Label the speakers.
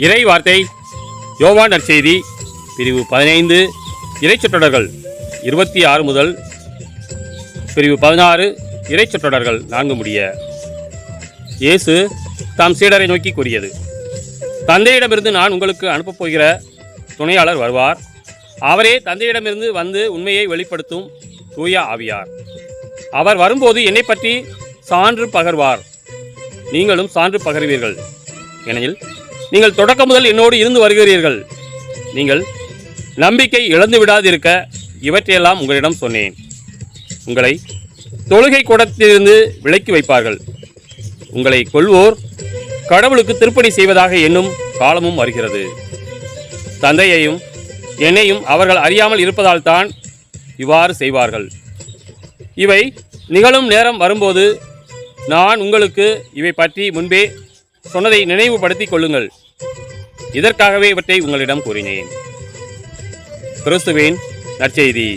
Speaker 1: இறை வார்த்தை யோவான் நற்செய்தி பிரிவு 15 இறைச்சொற்றொடர்கள் 26 முதல் பிரிவு 16 இறைச்சொற்றொடர்கள் 4 முடிய. இயேசு தாம் சீடரை நோக்கி கூறியது: தந்தையிடமிருந்து நான் உங்களுக்கு அனுப்பப் போகிற துணையாளர் வருவார். அவரே தந்தையிடமிருந்து வந்து உண்மையை வெளிப்படுத்தும் தூய ஆவியார். அவர் வரும்போது என்னை பற்றி சான்று பகர்வார். நீங்களும் சான்று பகர்வீர்கள். ஏனெனில் நீங்கள் தொடக்கம் முதல் என்னோடு இருந்து வருகிறீர்கள். நீங்கள் நம்பிக்கை இழந்து விடாதிருக்க இவற்றையெல்லாம் உங்களிடம் சொன்னேன். உங்களை தொழுகை கூடத்திலிருந்து விலக்கி வைப்பார்கள். உங்களை கொல்வோர் கடவுளுக்கு திருப்பணி செய்வதாக எண்ணும் காலமும் வருகிறது. தந்தையையும் என்னையும் அவர்கள் அறியாமல் இருப்பதால் தான் இவ்வாறு செய்வார்கள். இவை நிகழும் நேரம் வரும்போது நான் உங்களுக்கு இவை பற்றி முன்பே சொன்னதை நினைவுபடுத்திக் கொள்ளுங்கள். இதற்காகவே இவற்றை உங்களிடம் கூறினேன். கிறிஸ்துவின் நற்செய்தி.